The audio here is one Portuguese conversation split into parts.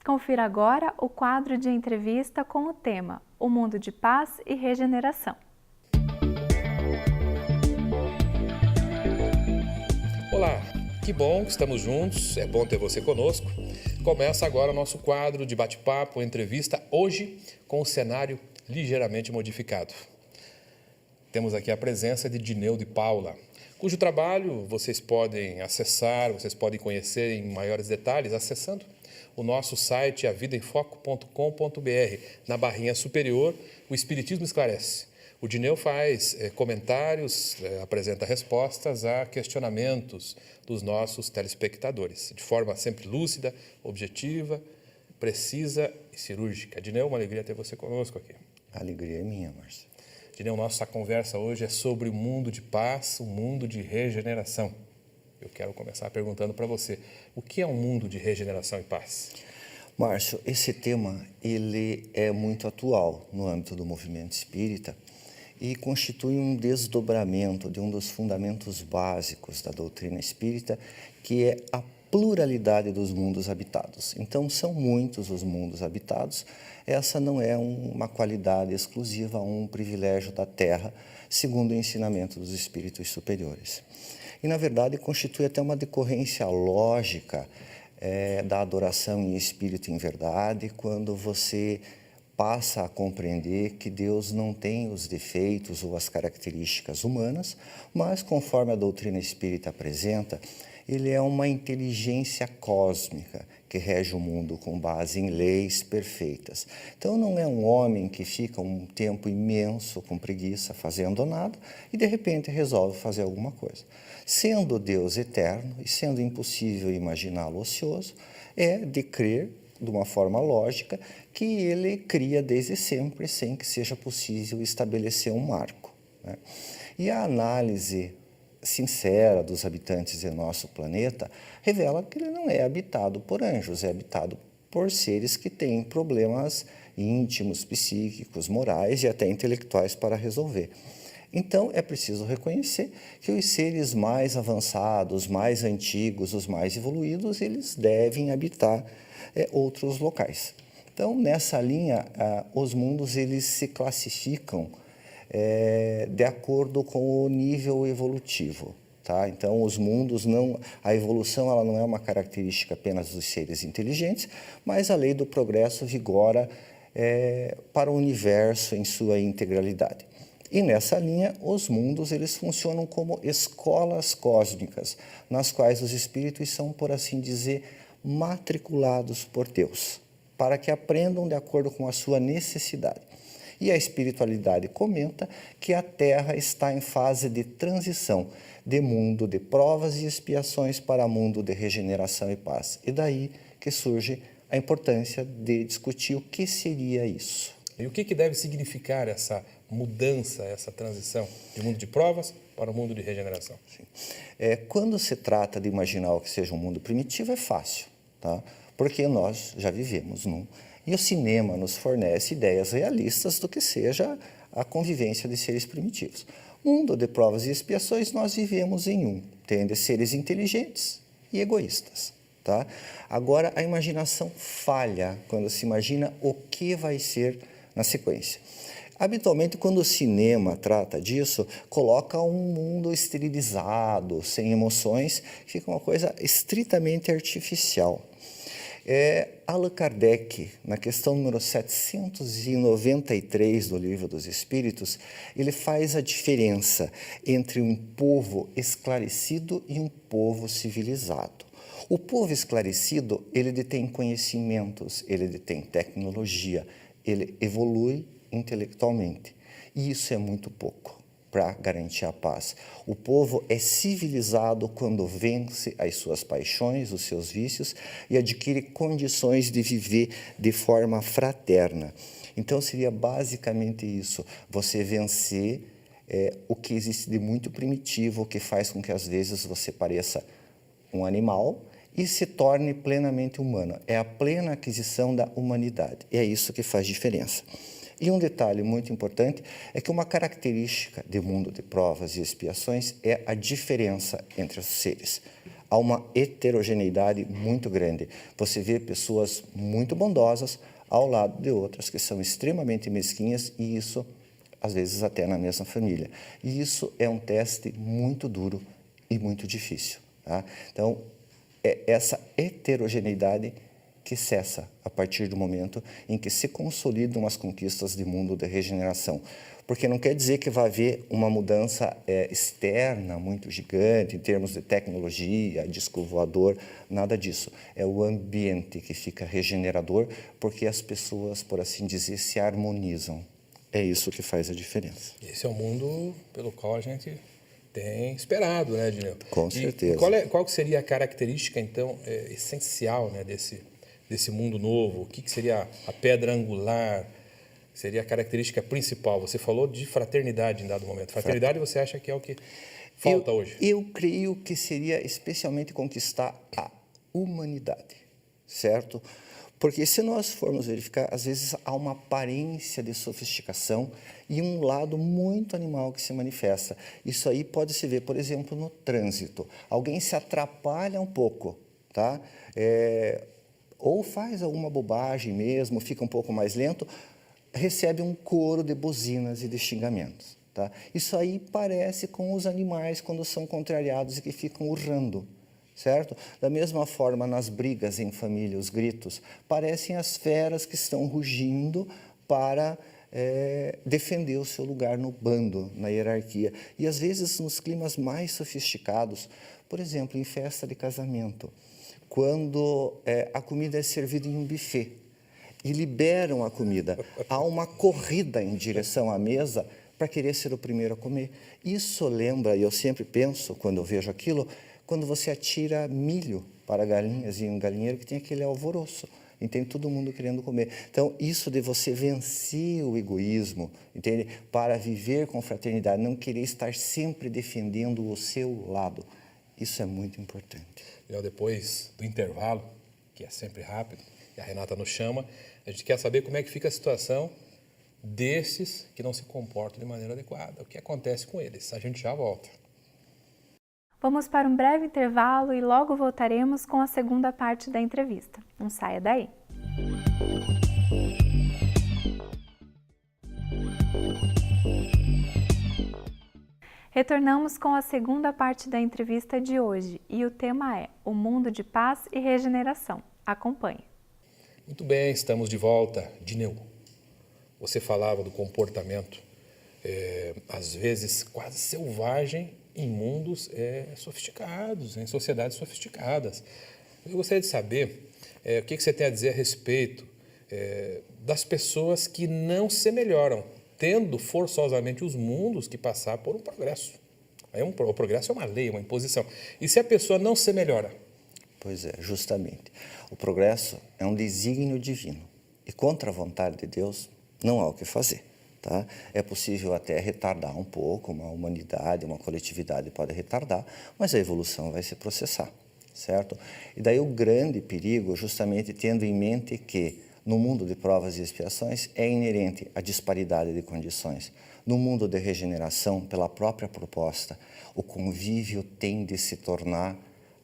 Confira agora o quadro de entrevista com o tema O Mundo de Paz e Regeneração. Olá, que bom que estamos juntos, é bom ter você conosco. Começa agora o nosso quadro de bate-papo, entrevista, hoje com o cenário ligeiramente modificado. Temos aqui a presença de Dineu de Paula, cujo trabalho vocês podem acessar, vocês podem conhecer em maiores detalhes acessando o nosso site avidaemfoco.com.br. Na barrinha superior, o Espiritismo Esclarece. O Dineu faz comentários, apresenta respostas a questionamentos dos nossos telespectadores, de forma sempre lúcida, objetiva, precisa e cirúrgica. Dineu, uma alegria ter você conosco aqui. A alegria é minha, Márcio. Dineu, nossa conversa hoje é sobre o mundo de paz, o mundo de regeneração. Eu quero começar perguntando para você, o que é um mundo de regeneração e paz? Márcio, esse tema ele é muito atual no âmbito do movimento espírita e constitui um desdobramento de um dos fundamentos básicos da doutrina espírita, que é a pluralidade dos mundos habitados. Então, são muitos os mundos habitados. Essa não é uma qualidade exclusiva, um privilégio da Terra, segundo o ensinamento dos espíritos superiores. E, na verdade, constitui até uma decorrência lógica da adoração em espírito e em verdade, quando você passa a compreender que Deus não tem os defeitos ou as características humanas, mas, conforme a doutrina espírita apresenta, ele é uma inteligência cósmica que rege o mundo com base em leis perfeitas. Então, não é um homem que fica um tempo imenso com preguiça fazendo nada e, de repente, resolve fazer alguma coisa. Sendo Deus eterno e sendo impossível imaginá-lo ocioso, é de crer, de uma forma lógica, que ele cria desde sempre sem que seja possível estabelecer um marco, né? E a análise sincera dos habitantes de nosso planeta revela que ele não é habitado por anjos, é habitado por seres que têm problemas íntimos, psíquicos, morais e até intelectuais para resolver. Então, é preciso reconhecer que os seres mais avançados, mais antigos, os mais evoluídos, eles devem habitar outros locais. Então, nessa linha, os mundos eles se classificam de acordo com o nível evolutivo. Tá? Então, os mundos a evolução ela não é uma característica apenas dos seres inteligentes, mas a lei do progresso vigora para o universo em sua integralidade. E nessa linha, os mundos eles funcionam como escolas cósmicas, nas quais os espíritos são, por assim dizer, matriculados por Deus, para que aprendam de acordo com a sua necessidade. E a espiritualidade comenta que a Terra está em fase de transição de mundo de provas e expiações para mundo de regeneração e paz. E daí que surge a importância de discutir o que seria isso. E o que deve significar essa mudança, essa transição de mundo de provas para o mundo de regeneração? Sim. Quando se trata de imaginar o que seja um mundo primitivo, é fácil, tá? Porque nós já vivemos num. E o cinema nos fornece ideias realistas do que seja a convivência de seres primitivos. Mundo de provas e expiações, nós vivemos em um, tendo seres inteligentes e egoístas. Tá? Agora, a imaginação falha quando se imagina o que vai ser na sequência. Habitualmente, quando o cinema trata disso, coloca um mundo esterilizado, sem emoções, fica uma coisa estritamente artificial. Allan Kardec, na questão número 793 do Livro dos Espíritos, ele faz a diferença entre um povo esclarecido e um povo civilizado. O povo esclarecido, ele detém conhecimentos, ele detém tecnologia, ele evolui intelectualmente. E isso é muito pouco para garantir a paz. O povo é civilizado quando vence as suas paixões, os seus vícios e adquire condições de viver de forma fraterna. Então, seria basicamente isso, você vencer o que existe de muito primitivo, o que faz com que, às vezes, você pareça um animal e se torne plenamente humano. É a plena aquisição da humanidade. E é isso que faz diferença. E um detalhe muito importante é que uma característica do mundo de provas e expiações é a diferença entre os seres. há uma heterogeneidade muito grande. Você vê pessoas muito bondosas ao lado de outras que são extremamente mesquinhas, e isso, às vezes, até na mesma família. E isso é um teste muito duro e muito difícil. Tá? Então, é essa heterogeneidade que cessa a partir do momento em que se consolidam as conquistas de mundo de regeneração. Porque não quer dizer que vai haver uma mudança externa muito gigante, em termos de tecnologia, disco voador, nada disso. É o ambiente que fica regenerador, porque as pessoas, por assim dizer, se harmonizam. É isso que faz a diferença. Esse é o mundo pelo qual a gente tem esperado, né, Dineu? Com certeza. E qual que seria a característica, então, essencial, né, desse mundo novo? O que seria a pedra angular? Seria a característica principal? Você falou de fraternidade em dado momento. Fraternidade você acha que é o que falta hoje? Eu creio que seria especialmente conquistar a humanidade, certo? Porque se nós formos verificar, às vezes há uma aparência de sofisticação e um lado muito animal que se manifesta. Isso aí pode se ver, por exemplo, no trânsito. Alguém se atrapalha um pouco, tá? Ou faz alguma bobagem mesmo, fica um pouco mais lento, recebe um coro de buzinas e de xingamentos. Tá? Isso aí parece com os animais quando são contrariados e que ficam urrando, certo? Da mesma forma, nas brigas em família, os gritos, parecem as feras que estão rugindo para defender o seu lugar no bando, na hierarquia. E às vezes nos climas mais sofisticados, por exemplo, em festa de casamento, quando a comida é servida em um buffet, e liberam a comida. Há uma corrida em direção à mesa para querer ser o primeiro a comer. Isso lembra, e eu sempre penso, quando eu vejo aquilo, quando você atira milho para galinhas em um galinheiro que tem aquele alvoroço, e tem todo mundo querendo comer. Então, isso de você vencer o egoísmo, entende? Para viver com fraternidade, não querer estar sempre defendendo o seu lado, isso é muito importante. Depois do intervalo, que é sempre rápido, e a Renata nos chama, a gente quer saber como é que fica a situação desses que não se comportam de maneira adequada. O que acontece com eles? A gente já volta. Vamos para um breve intervalo e logo voltaremos com a segunda parte da entrevista. Não saia daí. Retornamos com a segunda parte da entrevista de hoje e o tema é o mundo de paz e regeneração. Acompanhe. Muito bem, estamos de volta. Dineu, você falava do comportamento, às vezes quase selvagem, em mundos sofisticados, em sociedades sofisticadas. Eu gostaria de saber o que você tem a dizer a respeito das pessoas que não se melhoram, tendo forçosamente os mundos que passar por um progresso. O progresso é uma lei, uma imposição. E se a pessoa não se melhora? Pois é, justamente. O progresso é um desígnio divino. E contra a vontade de Deus, não há o que fazer. Tá? É possível até retardar um pouco, uma humanidade, uma coletividade pode retardar, mas a evolução vai se processar, certo? E daí o grande perigo, justamente tendo em mente que no mundo de provas e expiações é inerente a disparidade de condições. No mundo de regeneração, pela própria proposta, o convívio tem de se tornar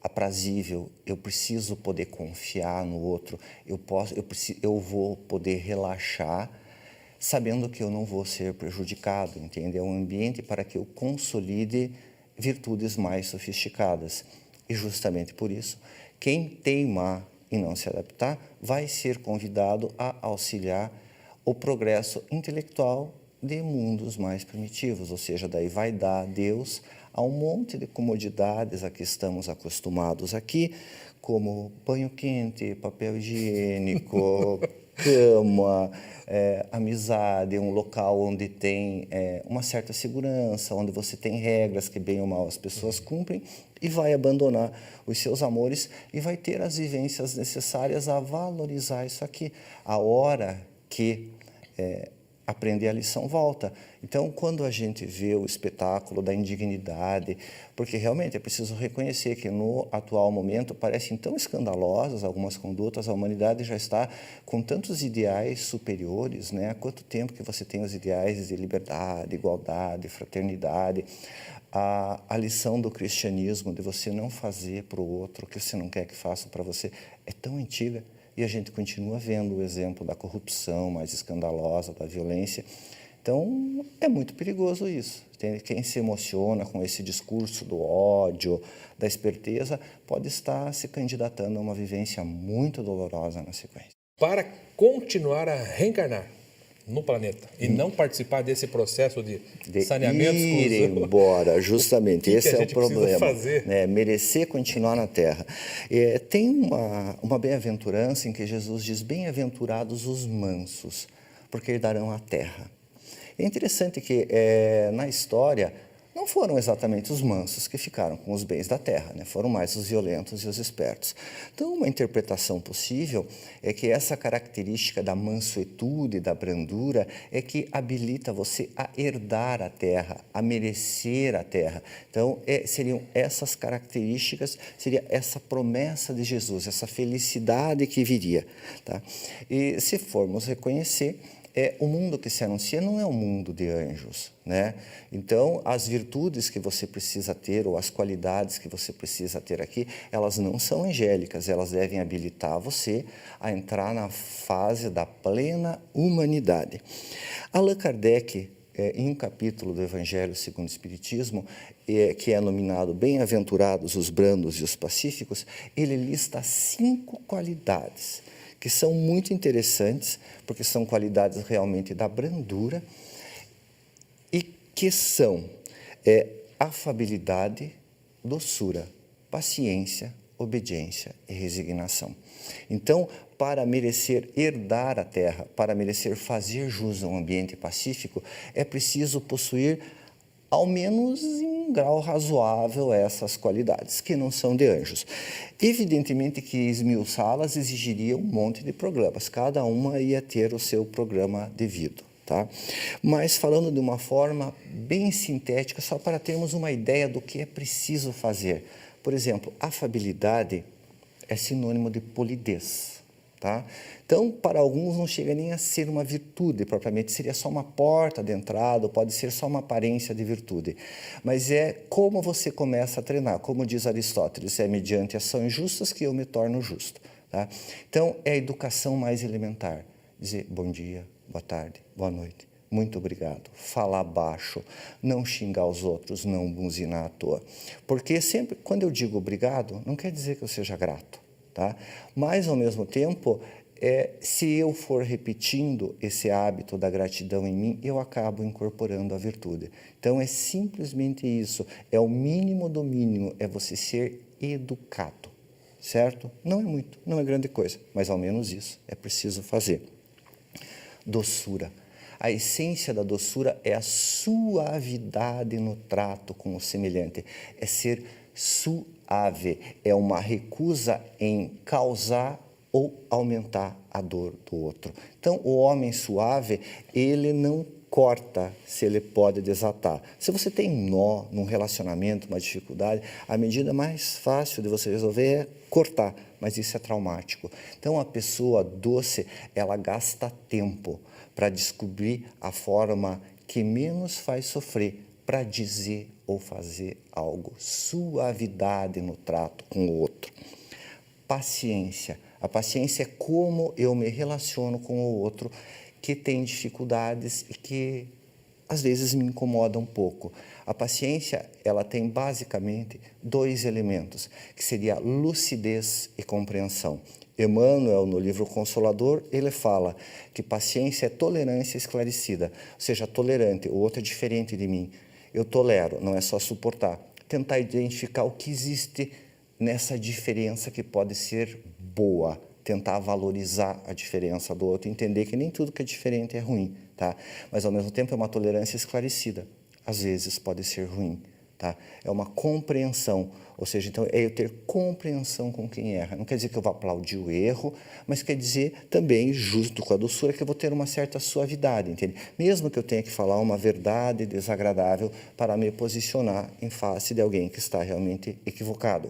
aprazível. Eu preciso poder confiar no outro, eu vou poder relaxar, sabendo que eu não vou ser prejudicado, entende? É um ambiente para que eu consolide virtudes mais sofisticadas. E justamente por isso, quem teimar e não se adaptar, vai ser convidado a auxiliar o progresso intelectual de mundos mais primitivos, ou seja, daí vai dar a Deus a um monte de comodidades a que estamos acostumados aqui, como banho quente, papel higiênico, cama, amizade, um local onde tem uma certa segurança, onde você tem regras que bem ou mal as pessoas cumprem, e vai abandonar os seus amores e vai ter as vivências necessárias a valorizar isso aqui. A hora que aprender a lição, volta. Então, quando a gente vê o espetáculo da indignidade, porque realmente é preciso reconhecer que no atual momento parecem tão escandalosas algumas condutas, a humanidade já está com tantos ideais superiores, né? Há quanto tempo que você tem os ideais de liberdade, igualdade, fraternidade, a lição do cristianismo de você não fazer para o outro o que você não quer que faça para você é tão antiga. E a gente continua vendo o exemplo da corrupção mais escandalosa, da violência. Então, é muito perigoso isso. Quem se emociona com esse discurso do ódio, da esperteza, pode estar se candidatando a uma vivência muito dolorosa na sequência. Para continuar a reencarnar no planeta e não participar desse processo de saneamento ir exclusivo, embora, justamente, esse é o problema, fazer? né? Merecer continuar na Terra. Tem uma bem-aventurança em que Jesus diz: bem-aventurados os mansos, porque herdarão a terra. É interessante que na história não foram exatamente os mansos que ficaram com os bens da terra, né? Foram mais os violentos e os espertos. Então, uma interpretação possível é que essa característica da mansuetude, da brandura, é que habilita você a herdar a terra, a merecer a terra. Então, seriam essas características, seria essa promessa de Jesus, essa felicidade que viria. Tá? E se formos reconhecer, o mundo que se anuncia não é um mundo de anjos, né? Então, as virtudes que você precisa ter, ou as qualidades que você precisa ter aqui, elas não são angélicas, elas devem habilitar você a entrar na fase da plena humanidade. Allan Kardec, em um capítulo do Evangelho segundo o Espiritismo, que é nominado Bem-aventurados os brandos e os pacíficos, ele lista 5 qualidades que são muito interessantes, porque são qualidades realmente da brandura, e que são afabilidade, doçura, paciência, obediência e resignação. Então, para merecer herdar a terra, para merecer fazer jus a um ambiente pacífico, é preciso possuir, ao menos em um grau razoável, essas qualidades, que não são de anjos. Evidentemente que esmiuçá-las exigiria um monte de programas, cada uma ia ter o seu programa devido. Tá? Mas falando de uma forma bem sintética, só para termos uma ideia do que é preciso fazer. Por exemplo, afabilidade é sinônimo de polidez. Tá? Então, para alguns não chega nem a ser uma virtude propriamente, seria só uma porta de entrada, ou pode ser só uma aparência de virtude. Mas é como você começa a treinar, como diz Aristóteles, é mediante ações justas que eu me torno justo. Tá? Então, é a educação mais elementar, dizer bom dia, boa tarde, boa noite, muito obrigado, falar baixo, não xingar os outros, não buzinar à toa. Porque sempre, quando eu digo obrigado, não quer dizer que eu seja grato. Tá? Mas, ao mesmo tempo, se eu for repetindo esse hábito da gratidão em mim, eu acabo incorporando a virtude. Então, é simplesmente isso, é o mínimo do mínimo, é você ser educado, certo? Não é muito, não é grande coisa, mas ao menos isso é preciso fazer. Doçura. A essência da doçura é a suavidade no trato com o semelhante, é ser suave, é uma recusa em causar ou aumentar a dor do outro. Então, o homem suave, ele não corta se ele pode desatar. Se você tem um nó num relacionamento, uma dificuldade, a medida mais fácil de você resolver é cortar, mas isso é traumático. Então, a pessoa doce, ela gasta tempo para descobrir a forma que menos faz sofrer, para dizer ou fazer algo. Suavidade no trato com o outro. Paciência. A paciência é como eu me relaciono com o outro que tem dificuldades e que às vezes me incomoda um pouco. A paciência, ela tem basicamente 2 elementos, que seria lucidez e compreensão. Emmanuel, no livro Consolador, ele fala que paciência é tolerância esclarecida, ou seja, tolerante, o outro é diferente de mim. Eu tolero, não é só suportar. Tentar identificar o que existe nessa diferença que pode ser boa. Tentar valorizar a diferença do outro, entender que nem tudo que é diferente é ruim, tá? Mas, ao mesmo tempo, é uma tolerância esclarecida. Às vezes pode ser ruim, tá? É uma compreensão, ou seja, então é eu ter compreensão com quem erra. Não quer dizer que eu vou aplaudir o erro, mas quer dizer também, junto com a doçura, que eu vou ter uma certa suavidade, entende? Mesmo que eu tenha que falar uma verdade desagradável para me posicionar em face de alguém que está realmente equivocado.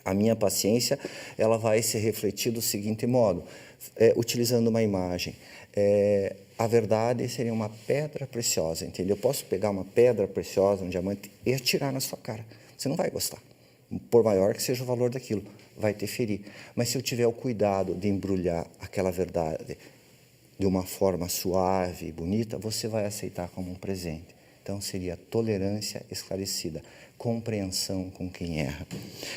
A minha paciência, ela vai se refletir do seguinte modo, utilizando uma imagem. A verdade seria uma pedra preciosa, entendeu? Eu posso pegar uma pedra preciosa, um diamante, e atirar na sua cara. Você não vai gostar. Por maior que seja o valor daquilo, vai te ferir. Mas se eu tiver o cuidado de embrulhar aquela verdade de uma forma suave e bonita, você vai aceitar como um presente. Então, seria tolerância esclarecida, compreensão com quem erra.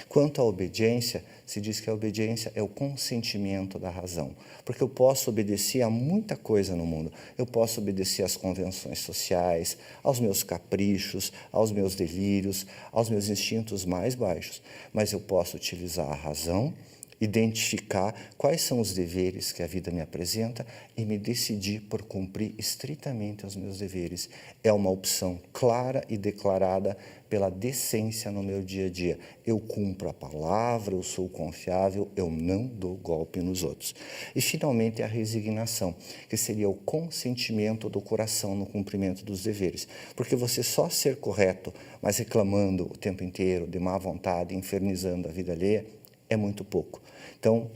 Quanto à obediência, se diz que a obediência é o consentimento da razão, porque eu posso obedecer a muita coisa no mundo. Eu posso obedecer às convenções sociais, aos meus caprichos, aos meus delírios, aos meus instintos mais baixos, mas eu posso utilizar a razão, identificar quais são os deveres que a vida me apresenta e me decidir por cumprir estritamente os meus deveres. É uma opção clara e declarada pela decência no meu dia a dia. Eu cumpro a palavra, eu sou confiável, eu não dou golpe nos outros. E, finalmente, a resignação, que seria o consentimento do coração no cumprimento dos deveres. Porque você só ser correto, mas reclamando o tempo inteiro, de má vontade, infernizando a vida alheia, é muito pouco. Então,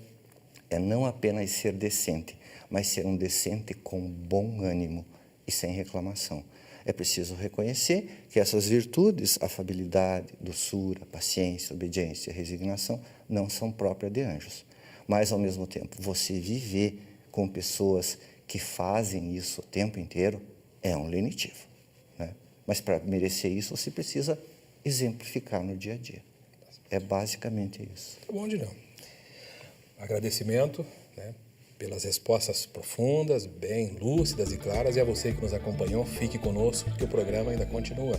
é não apenas ser decente, mas ser um decente com bom ânimo e sem reclamação. É preciso reconhecer que essas virtudes, afabilidade, doçura, paciência, obediência e resignação, não são próprias de anjos. Mas, ao mesmo tempo, você viver com pessoas que fazem isso o tempo inteiro é um lenitivo, né? Mas, para merecer isso, você precisa exemplificar no dia a dia. É basicamente isso. Tá bom, Dirão. Agradecimento, né, pelas respostas profundas, bem lúcidas e claras. E a você que nos acompanhou, fique conosco, que o programa ainda continua.